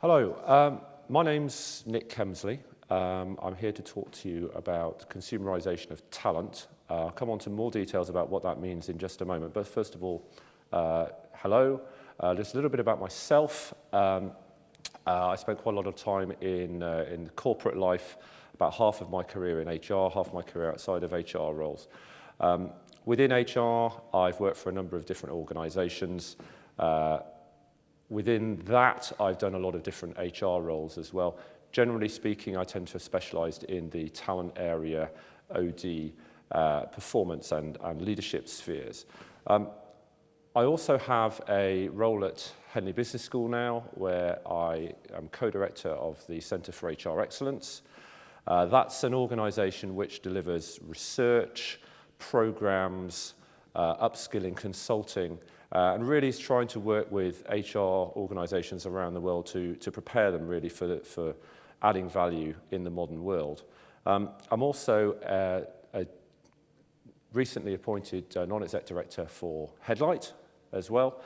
Hello, my name's Nick Kemsley. I'm here to talk to you about consumerisation of talent. I'll come on to more details about what that means in just a moment. But first of all, hello. Just a little bit about myself. I spent quite a lot of time in corporate life, about half of my career in HR, half of my career outside of HR roles. Within HR, I've worked for a number of different organisations. Within that, I've done a lot of different HR roles as well. Generally speaking, I tend to have specialised in the talent area, OD, performance and leadership spheres. I also have a role at Henley Business School now, where I am co-director of the Centre for HR Excellence. That's an organisation which delivers research, programmes, upskilling, consulting, and really is trying to work with HR organisations around the world to prepare them really for adding value in the modern world. I'm also a recently appointed non-exec director for Headlight as well.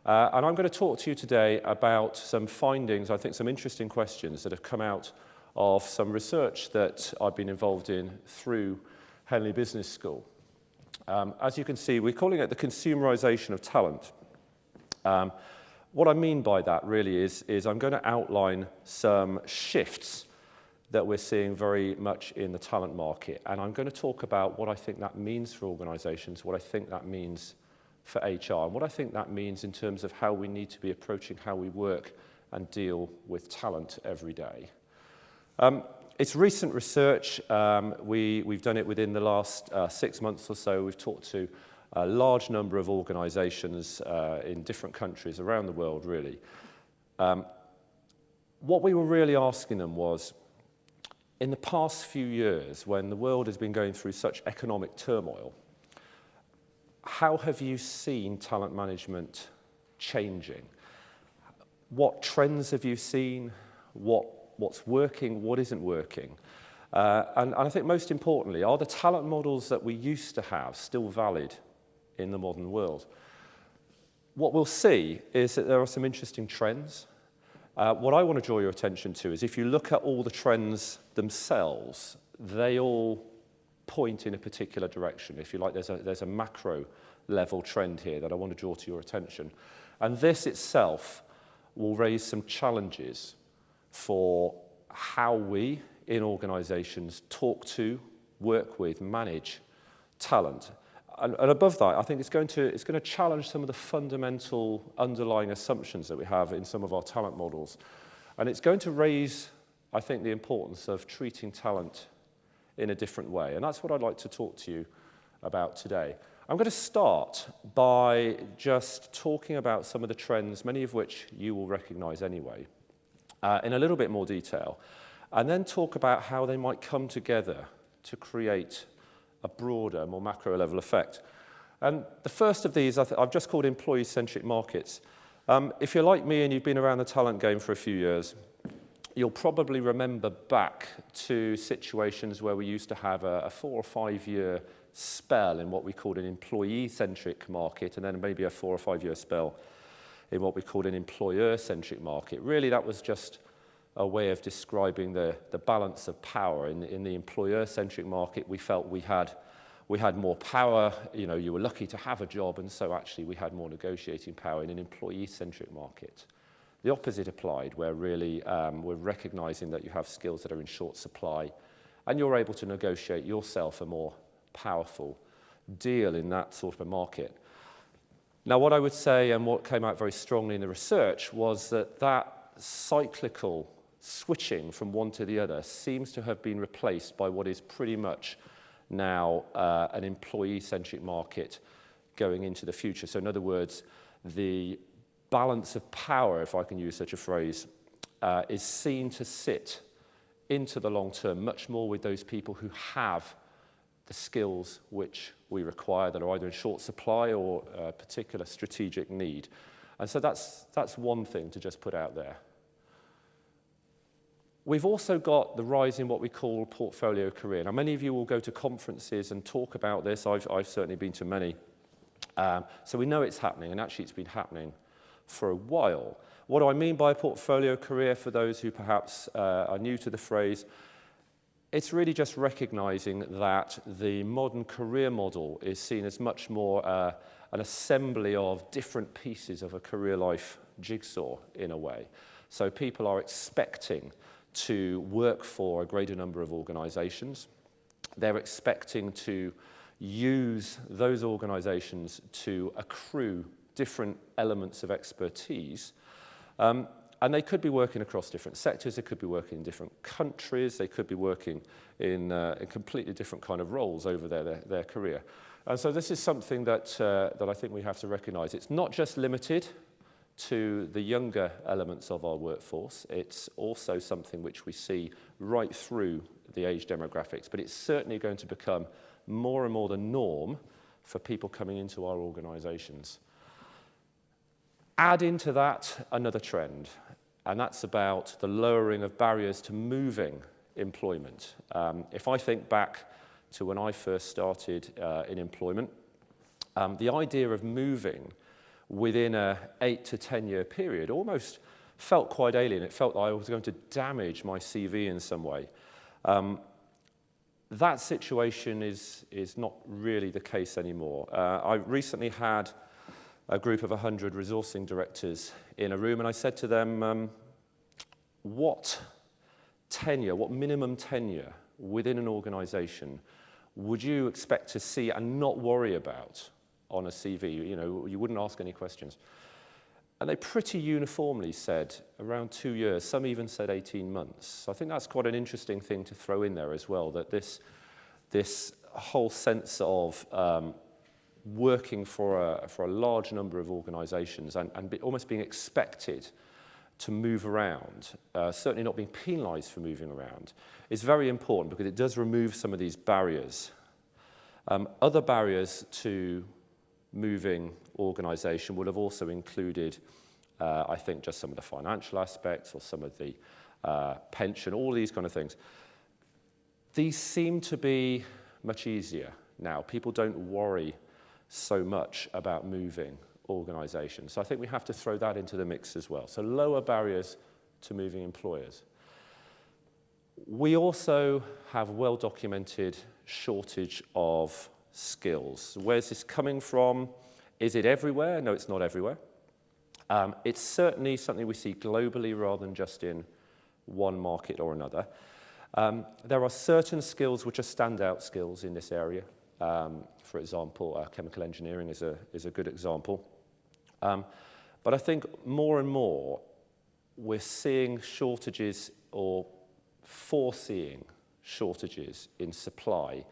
And I'm going to talk to you today about some findings, I think some interesting questions that have come out of some research that I've been involved in through Henley Business School. As you can see, we're calling it the consumerisation of talent. What I mean by that really is I'm going to outline some shifts that we're seeing very much in the talent market. And I'm going to talk about what I think that means for organisations, what I think that means for HR, and what I think that means in terms of how we need to be approaching how we work and deal with talent every day. It's recent research. We've done it within the last 6 months or so. We've talked to a large number of organisations in different countries around the world, really. What we were really asking them was, in the past few years, when the world has been going through such economic turmoil, how have you seen talent management changing? What trends have you seen? What's working, what isn't working? And I think most importantly, are the talent models that we used to have still valid in the modern world? What we'll see is that there are some interesting trends. What I want to draw your attention to is if you look at all the trends themselves, they all point in a particular direction. If you like, there's a macro level trend here that I want to draw to your attention. And this itself will raise some challenges for how we in organisations talk to, work with, manage talent. And above that, I think it's going to challenge some of the fundamental underlying assumptions that we have in some of our talent models. And it's going to raise, I think, the importance of treating talent in a different way. And that's what I'd like to talk to you about today. I'm going to start by just talking about some of the trends, many of which you will recognise anyway, in a little bit more detail, and then talk about how they might come together to create a broader, more macro level effect. And the first of these I've just called employee-centric markets. If you're like me and you've been around the talent game for a few years, you'll probably remember back to situations where we used to have a 4 or 5 year spell in what we called an employee-centric market, and then maybe a 4 or 5 year spell in what we called an employer-centric market. Really, that was just a way of describing the balance of power. In the employer-centric market, we felt we had more power. You know, you were lucky to have a job, and so actually we had more negotiating power. In an employee-centric market, the opposite applied, where really we're recognizing that you have skills that are in short supply, and you're able to negotiate yourself a more powerful deal in that sort of a market. Now, what I would say, and what came out very strongly in the research, was that cyclical switching from one to the other seems to have been replaced by what is pretty much now an employee-centric market going into the future. So in other words, the balance of power, if I can use such a phrase, is seen to sit into the long term much more with those people who have the skills which we require, that are either in short supply or a particular strategic need. And so that's one thing to just put out there. We've also got the rise in what we call portfolio career. Now, many of you will go to conferences and talk about this. I've certainly been to many. So we know it's happening, and actually it's been happening for a while. What do I mean by a portfolio career for those who perhaps are new to the phrase? It's really just recognizing that the modern career model is seen as much more an assembly of different pieces of a career life jigsaw in a way. So people are expecting to work for a greater number of organizations. They're expecting to use those organizations to accrue different elements of expertise. And they could be working across different sectors, they could be working in different countries, they could be working in completely different kind of roles over their career. And so this is something that I think we have to recognize. It's not just limited to the younger elements of our workforce, it's also something which we see right through the age demographics, but it's certainly going to become more and more the norm for people coming into our organizations. Add into that another trend, and that's about the lowering of barriers to moving employment. If I think back to when I first started in employment, the idea of moving within a 8 to 10 year period almost felt quite alien. It felt like I was going to damage my CV in some way. That situation is not really the case anymore. I recently had a group of 100 resourcing directors in a room, and I said to them, what minimum tenure within an organization would you expect to see and not worry about on a CV? You know, you wouldn't ask any questions. And they pretty uniformly said around 2 years, some even said 18 months. So I think that's quite an interesting thing to throw in there as well, that this whole sense of working for a large number of organizations and almost being expected to move around, certainly not being penalized for moving around, is very important because it does remove some of these barriers. Other barriers to moving organization would have also included, I think, just some of the financial aspects or some of the pension, all these kind of things. These seem to be much easier now. People don't worry so much about moving organizations. So I think we have to throw that into the mix as well. So lower barriers to moving employers. We also have well-documented shortage of skills. Where's this coming from? Is it everywhere? No, it's not everywhere. It's certainly something we see globally rather than just in one market or another. There are certain skills which are standout skills in this area. For example, chemical engineering is a good example. But I think more and more we're seeing shortages or foreseeing shortages in supply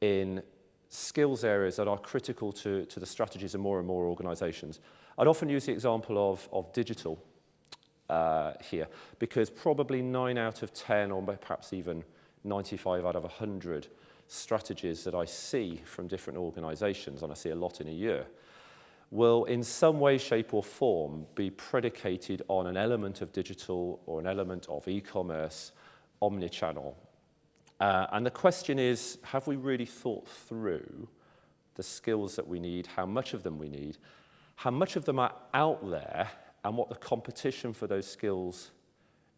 in skills areas that are critical to the strategies of more and more organizations. I'd often use the example of digital here, because probably 9 out of 10 or perhaps even 95 out of 100 strategies that I see from different organizations, and I see a lot in a year, will in some way, shape or form be predicated on an element of digital or an element of e-commerce, omnichannel. And the question is, have we really thought through the skills that we need, how much of them we need, how much of them are out there, and what the competition for those skills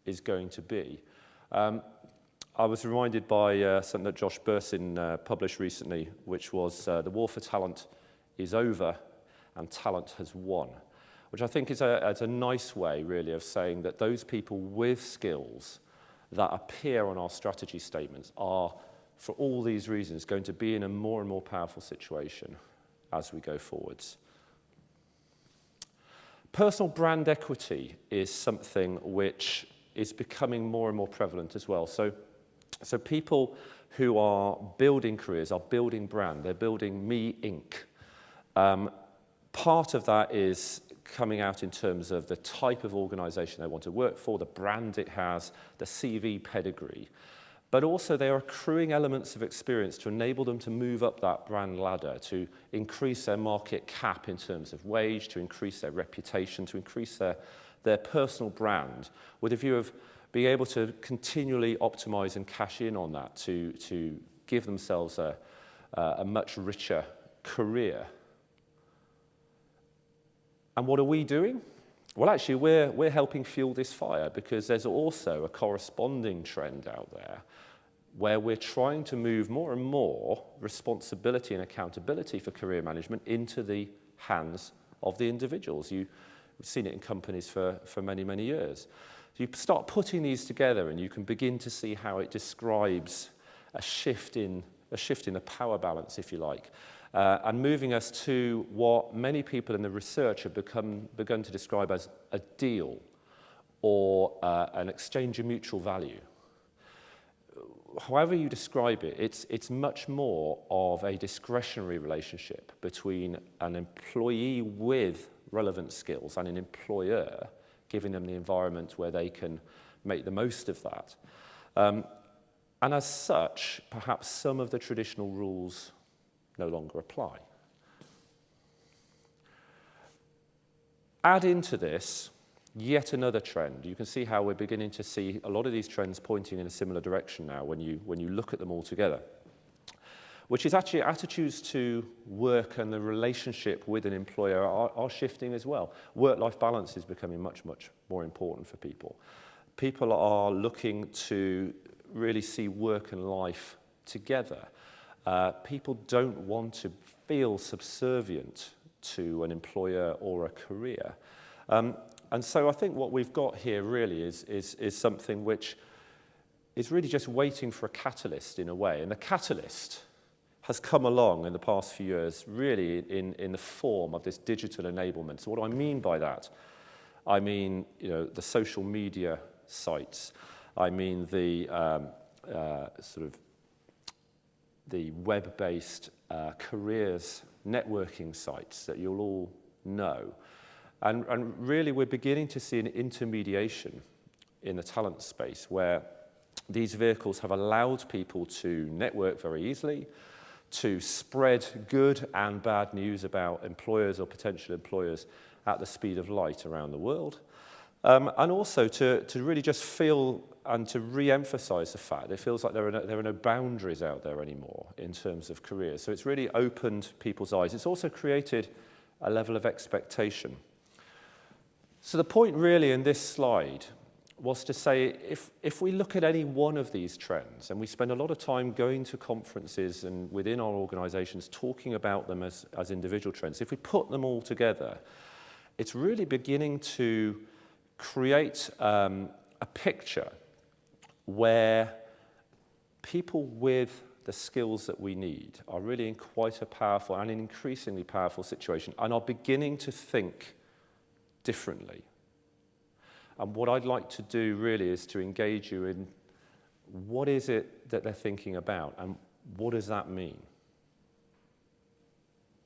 is going to be? I was reminded by something that Josh Bursin published recently, which was the war for talent is over and talent has won, which I think is a nice way, really, of saying that those people with skills that appear on our strategy statements are, for all these reasons, going to be in a more and more powerful situation as we go forwards. Personal brand equity is something which is becoming more and more prevalent as well. So people who are building careers are building brand. They're building Me Inc. Part of that is coming out in terms of the type of organization they want to work for, the brand it has, the CV pedigree. But also they are accruing elements of experience to enable them to move up that brand ladder, to increase their market cap in terms of wage, to increase their reputation, to increase their personal brand, with a view of being able to continually optimize and cash in on that to give themselves a much richer career. And what are we doing? Well, actually, we're helping fuel this fire, because there's also a corresponding trend out there where we're trying to move more and more responsibility and accountability for career management into the hands of the individuals. We've seen it in companies for many, many years. You start putting these together and you can begin to see how it describes a shift in the power balance, if you like, and moving us to what many people in the research have begun to describe as a deal, or an exchange of mutual value. However you describe it, it's much more of a discretionary relationship between an employee with relevant skills and an employer, giving them the environment where they can make the most of that. And as such, perhaps some of the traditional rules no longer apply. Add into this yet another trend. You can see how we're beginning to see a lot of these trends pointing in a similar direction now when you look at them all together, which is actually attitudes to work and the relationship with an employer are shifting as well. Work-life balance is becoming much, much more important for people. People are looking to really see work and life together. People don't want to feel subservient to an employer or a career. And so I think what we've got here really is something which is really just waiting for a catalyst in a way. And the catalyst has come along in the past few years really in the form of this digital enablement. So what do I mean by that? I mean, the social media sites. I mean the sort of the web-based careers networking sites that you'll all know. And really we're beginning to see an intermediation in the talent space where these vehicles have allowed people to network very easily, to spread good and bad news about employers or potential employers at the speed of light around the world, and also to really just feel and to re-emphasize the fact that it feels like there are no boundaries out there anymore in terms of careers. So it's really opened people's eyes. It's also created a level of expectation. So the point really in this slide was to say, if we look at any one of these trends, and we spend a lot of time going to conferences and within our organizations talking about them as individual trends, if we put them all together, it's really beginning to create a picture where people with the skills that we need are really in quite a powerful and an increasingly powerful situation and are beginning to think differently. And what I'd like to do really is to engage you in what is it that they're thinking about and what does that mean?